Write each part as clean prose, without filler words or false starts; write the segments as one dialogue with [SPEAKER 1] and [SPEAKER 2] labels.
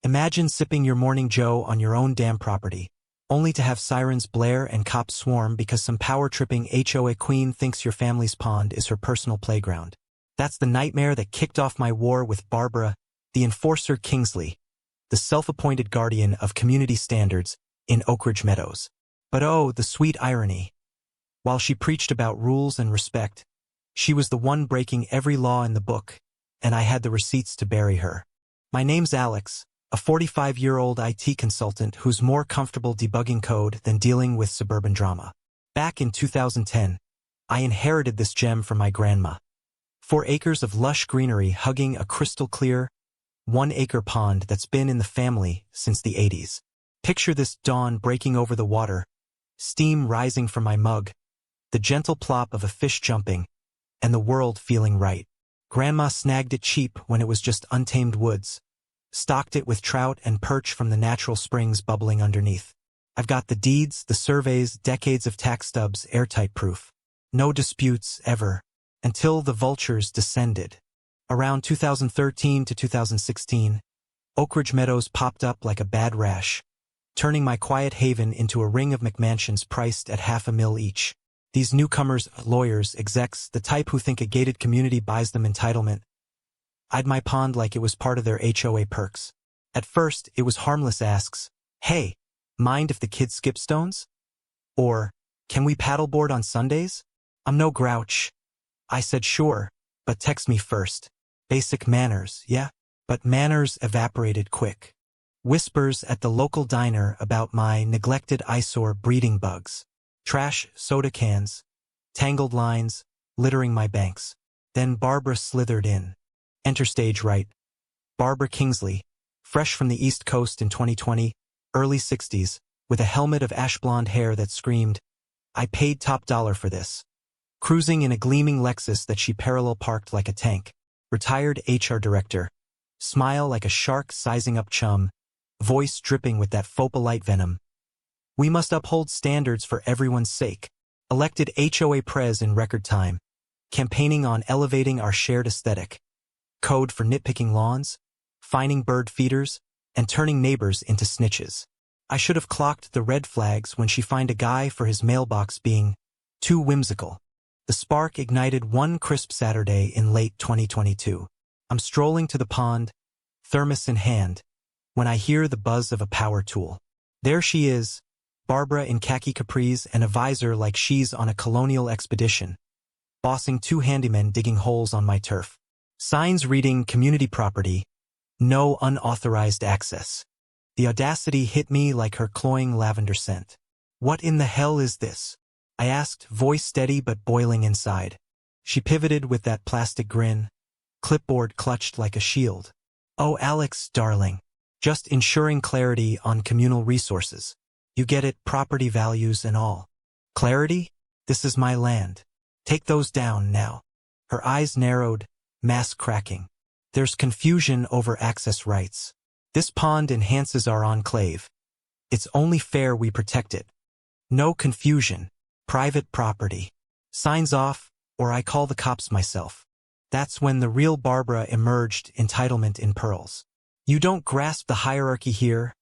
[SPEAKER 1] Imagine sipping your morning joe on your own damn property, only to have sirens blare and cops swarm because some power-tripping HOA queen thinks your family's pond is her personal playground. That's the nightmare that kicked off my war with Barbara, the enforcer Kingsley, the self-appointed guardian of community standards in Oak Ridge Meadows. But oh, the sweet irony. While she preached about rules and respect, she was the one breaking every law in the book, and I had the receipts to bury her. My name's Alex, a 45-year-old IT consultant who's more comfortable debugging code than dealing with suburban drama. Back in 2010, I inherited this gem from my grandma. 4 acres of lush greenery hugging a crystal-clear, 1-acre pond that's been in the family since the 80s. Picture this dawn breaking over the water, steam rising from my mug, the gentle plop of a fish jumping, and the world feeling right. Grandma snagged it cheap when it was just untamed woods, stocked it with trout and perch from the natural springs bubbling underneath. I've got the deeds, the surveys, decades of tax stubs, airtight proof. No disputes, ever. Until the vultures descended. Around 2013 to 2016, Oak Ridge Meadows popped up like a bad rash, turning my quiet haven into a ring of McMansions priced at $500,000 each. These newcomers, lawyers, execs, the type who think a gated community buys them entitlement, eyed my pond like it was part of their HOA perks. At first, it was harmless asks, "Hey, mind if the kids skip stones?" Or, "Can we paddleboard on Sundays?" I'm no grouch. I said sure, but text me first. Basic manners, yeah? But manners evaporated quick. Whispers at the local diner about my neglected eyesore breeding bugs. Trash, soda cans, tangled lines, littering my banks. Then Barbara slithered in. Enter stage right. Barbara Kingsley, fresh from the East Coast in 2020, early 60s, with a helmet of ash blonde hair that screamed, "I paid top dollar for this." Cruising in a gleaming Lexus that she parallel parked like a tank. Retired HR director. Smile like a shark sizing up chum. Voice dripping with that faux-polite venom. We must uphold standards for everyone's sake. Elected HOA prez in record time. Campaigning on elevating our shared aesthetic. Code for nitpicking lawns, fining bird feeders, and turning neighbors into snitches. I should have clocked the red flags when she fined a guy for his mailbox being too whimsical. The spark ignited one crisp Saturday in late 2022. I'm strolling to the pond, thermos in hand, when I hear the buzz of a power tool. There she is, Barbara in khaki capris and a visor like she's on a colonial expedition, bossing 2 handymen digging holes on my turf. Signs reading community property, no unauthorized access. The audacity hit me like her cloying lavender scent. What in the hell is this? I asked, voice steady but boiling inside. She pivoted with that plastic grin, clipboard clutched like a shield. "Oh, Alex, darling. Just ensuring clarity on communal resources. You get it, property values and all." "Clarity? This is my land. Take those down now." Her eyes narrowed, mask cracking. "There's confusion over access rights. This pond enhances our enclave. It's only fair we protect it. No confusion. Private property. Signs off, or I call the cops myself." That's when the real Barbara emerged, entitlement in pearls. "You don't grasp the hierarchy here,"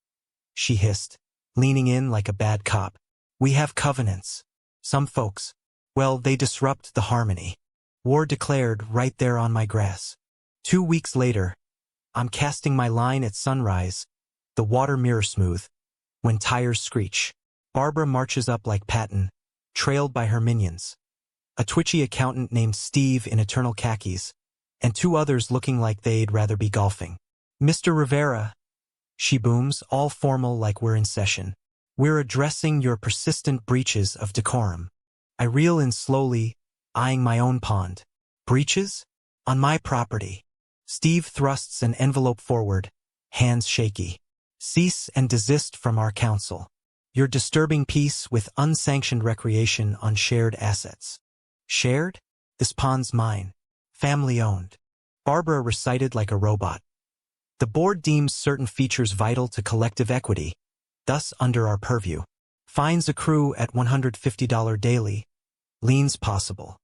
[SPEAKER 1] she hissed, leaning in like a bad cop. "We have covenants. Some folks, well, they disrupt the harmony. War declared right there on my grass. 2 weeks later, I'm casting my line at sunrise, the water mirror smooth, when tires screech. Barbara marches up like Patton, trailed by her minions. A twitchy accountant named Steve in eternal khakis, and 2 others looking like they'd rather be golfing. "Mr. Rivera," she booms, all formal like we're in session. "We're addressing your persistent breaches of decorum." I reel in slowly, eyeing my own pond. "Breaches? On my property." Steve thrusts an envelope forward, hands shaky. "Cease and desist from our council. You're disturbing peace with unsanctioned recreation on shared assets." "Shared? This pond's mine. Family-owned." Barbara recited like a robot. "The board deems certain features vital to collective equity, thus under our purview. Fines accrue at $150 daily. Liens possible.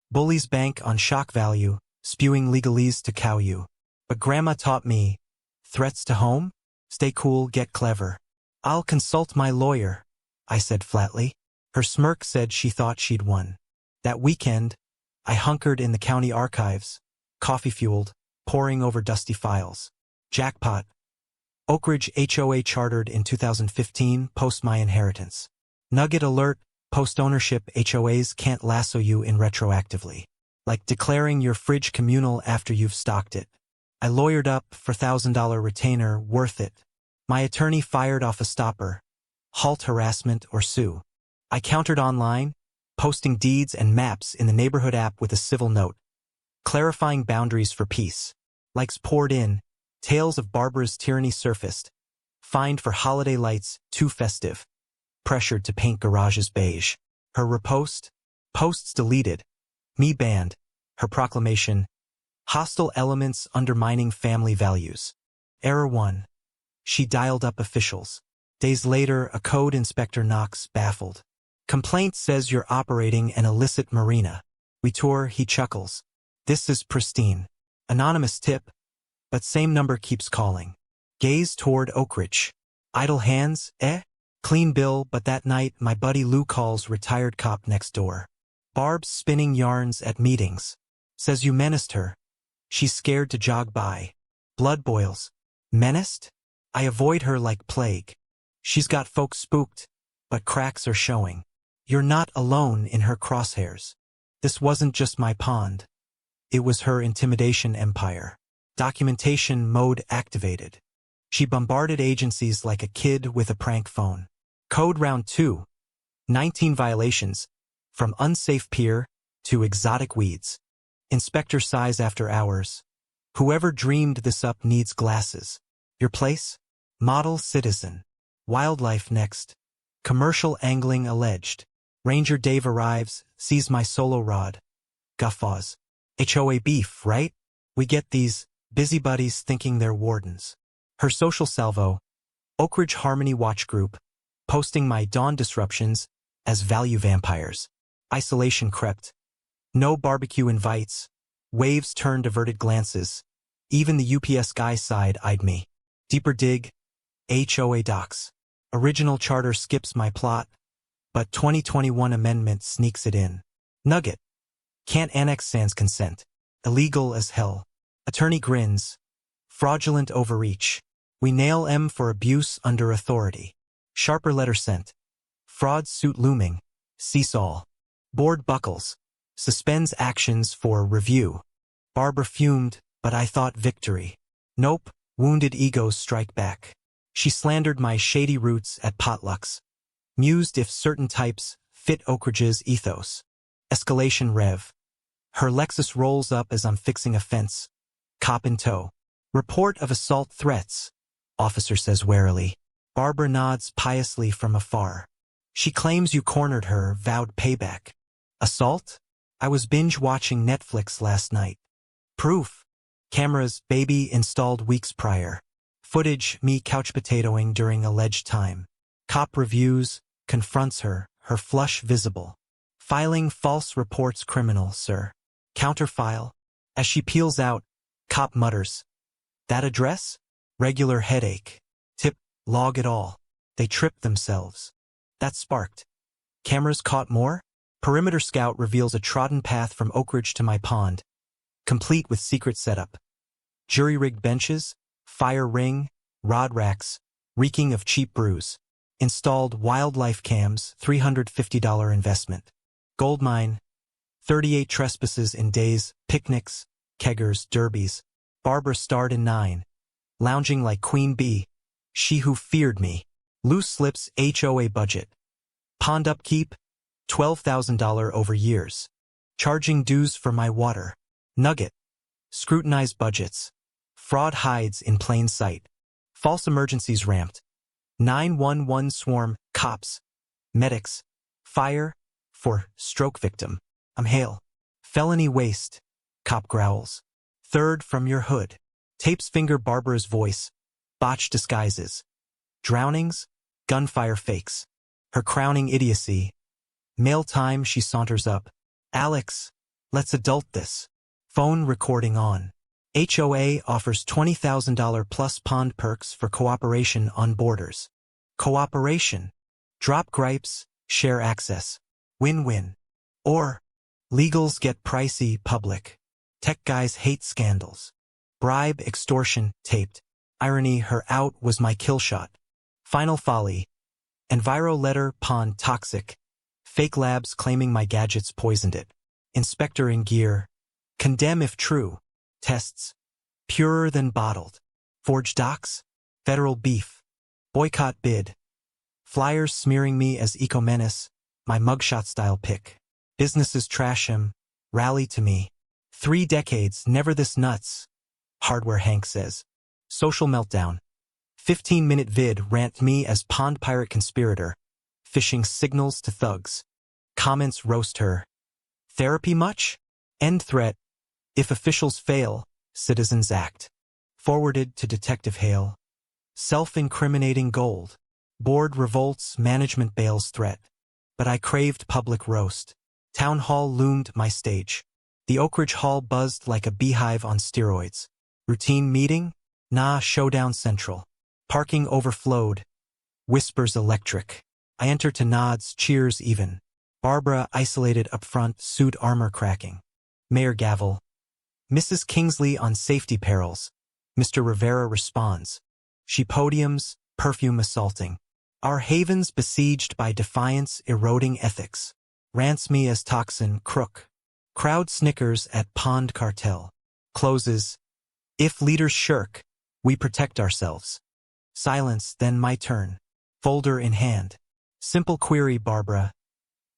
[SPEAKER 1] Bullies bank on shock value, spewing legalese to cow you. But Grandma taught me, threats to home? Stay cool, get clever. I'll consult my lawyer, I said flatly. Her smirk said she thought she'd won. That weekend, I hunkered in the county archives, coffee-fueled, poring over dusty files. Jackpot. Oak Ridge HOA chartered in 2015, post my inheritance. Nugget alert, post-ownership HOAs can't lasso you in retroactively. Like declaring your fridge communal after you've stocked it. I lawyered up for $1,000 retainer, worth it. My attorney fired off a stopper. Halt harassment or sue. I countered online, posting deeds and maps in the neighborhood app with a civil note. Clarifying boundaries for peace. Likes poured in. Tales of Barbara's tyranny surfaced. Fined for holiday lights, too festive. Pressured to paint garages beige. Her repost? Posts deleted. Me banned. Her proclamation. Hostile elements undermining family values. Error 1. She dialed up officials. Days later, a code inspector knocks, baffled. Complaint says you're operating an illicit marina. We tour, he chuckles. This is pristine. Anonymous tip. But same number keeps calling. Gaze toward Oak Ridge. Idle hands, eh? Clean bill, but that night my buddy Lou calls retired cop next door. Barb's spinning yarns at meetings. Says you menaced her. She's scared to jog by. Blood boils. Menaced? I avoid her like plague. She's got folks spooked, but cracks are showing. You're not alone in her crosshairs. This wasn't just my pond. It was her intimidation empire. Documentation mode activated. She bombarded agencies like a kid with a prank phone. Code round 2. 19 violations, from unsafe pier to exotic weeds. Inspector size after hours. Whoever dreamed this up needs glasses. Your place? Model citizen. Wildlife next. Commercial angling alleged. Ranger Dave arrives, sees my solo rod. Guffaws. HOA beef, right? We get these busybodies thinking they're wardens. Her social salvo. Oak Ridge Harmony Watch Group. Posting my dawn disruptions as value vampires. Isolation crept. No barbecue invites. Waves turned averted glances. Even the UPS guy side-eyed me. Deeper dig. HOA docs. Original charter skips my plot, but 2021 amendment sneaks it in. Nugget. Can't annex sans consent. Illegal as hell. Attorney grins. Fraudulent overreach. We nail M for abuse under authority. Sharper letter sent. Fraud suit looming. Seesaw. Board buckles. Suspends actions for review. Barbara fumed, but I thought victory. Nope, wounded egos strike back. She slandered my shady roots at potlucks. Mused if certain types fit Oak Ridge's ethos. Escalation rev. Her Lexus rolls up as I'm fixing a fence. Cop in tow. Report of assault threats. Officer says warily. Barbara nods piously from afar. She claims you cornered her, vowed payback. Assault? I was binge-watching Netflix last night. Proof. Cameras, baby installed weeks prior. Footage, me couch potatoing during alleged time. Cop reviews, confronts her, her flush visible. Filing false reports criminal, sir. Counterfile. As she peels out, cop mutters. That address? Regular headache. Tip, log it all. They tripped themselves. That sparked. Cameras caught more? Perimeter scout reveals a trodden path from Oak Ridge to my pond, complete with secret setup. Jury-rigged benches, fire ring, rod racks, reeking of cheap brews. Installed wildlife cams, $350 investment. Gold mine, 38 trespasses in days, picnics, keggers, derbies. Barbara starred in 9. Lounging like Queen Bee, she who feared me. Loose slips HOA budget. Pond upkeep, $12,000 over years. Charging dues for my water. Nugget. Scrutinize budgets. Fraud hides in plain sight. False emergencies ramped. 911 swarm, cops. Medics. Fire. For stroke victim. I'm Hale. Felony waste. Cop growls. Third from your hood. Tapes finger Barbara's voice. Botched disguises. Drownings. Gunfire fakes. Her crowning idiocy. Mail time she saunters up. Alex, let's adult this. Phone recording on. HOA offers $20,000 plus pond perks for cooperation on borders. Cooperation. Drop gripes, share access. Win-win. Or, legals get pricey, public. Tech guys hate scandals. Bribe, extortion, taped. Irony, her out was my kill shot. Final folly. Enviro letter, pond toxic. Fake labs claiming my gadgets poisoned it. Inspector in gear. Condemn if true. Tests. Purer than bottled. Forged docs. Federal beef. Boycott bid. Flyers smearing me as eco-menace. My mugshot style pic. Businesses trash him. Rally to me. 3 decades, never this nuts. Hardware Hank says. Social meltdown. 15-minute vid rant me as pond pirate conspirator. Phishing signals to thugs. Comments roast her. Therapy much? End threat. If officials fail, citizens act. Forwarded to Detective Hale. Self-incriminating gold. Board revolts, management bails threat. But I craved public roast. Town hall loomed my stage. The Oak Ridge Hall buzzed like a beehive on steroids. Routine meeting? Nah, showdown central. Parking overflowed. Whispers electric. I enter to nods, cheers even. Barbara, isolated up front, suit armor cracking. Mayor gavel. Mrs. Kingsley on safety perils. Mr. Rivera responds. She podiums, perfume assaulting. Our havens besieged by defiance eroding ethics. Rants me as toxin crook. Crowd snickers at pond cartel. Closes. If leaders shirk, we protect ourselves. Silence, then my turn. Folder in hand. Simple query, Barbara.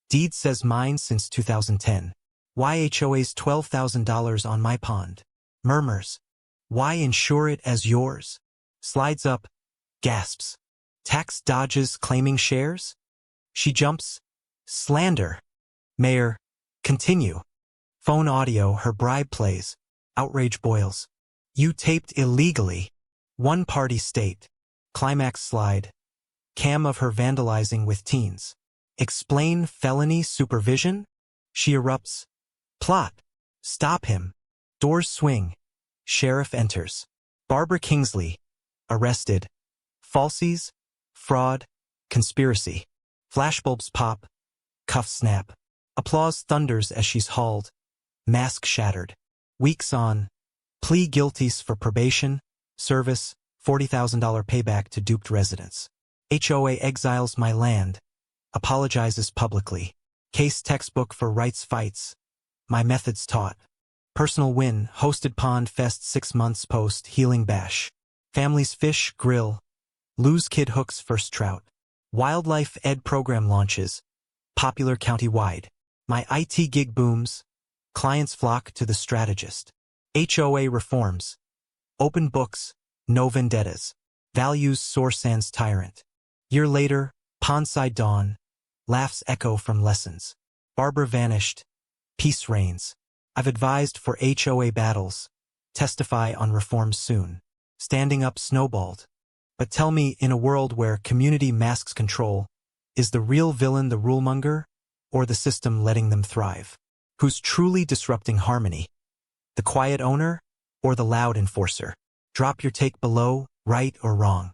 [SPEAKER 1] Deed says mine since 2010. Why HOA's $12,000 on my pond? Murmurs. Why insure it as yours? Slides up. Gasps. Tax dodges claiming shares? She jumps. Slander. Mayor. Continue. Phone audio, her bribe plays. Outrage boils. You taped illegally. One party state. Climax slide. Cam of her vandalizing with teens. Explain felony supervision? She erupts. Plot. Stop him. Doors swing. Sheriff enters. Barbara Kingsley. Arrested. Falsies. Fraud. Conspiracy. Flashbulbs pop. Cuffs snap. Applause thunders as she's hauled. Mask shattered. Weeks on. Plea guilties for probation. Service. $40,000 payback to duped residents. HOA exiles my land. Apologizes publicly. Case textbook for rights fights. My methods taught. Personal win. Hosted pond fest 6 months post healing bash. Families fish, grill. Lose kid hooks first trout. Wildlife ed program launches. Popular county-wide. My IT gig booms. Clients flock to the strategist. HOA reforms. Open books. No vendettas. Values soar sans tyrant. Year later, pondside dawn. Laughs echo from lessons. Barbara vanished. Peace reigns. I've advised for HOA battles. Testify on reforms soon. Standing up snowballed. But tell me, in a world where community masks control, is the real villain the rulemonger, or the system letting them thrive? Who's truly disrupting harmony? The quiet owner, or the loud enforcer? Drop your take below, right or wrong.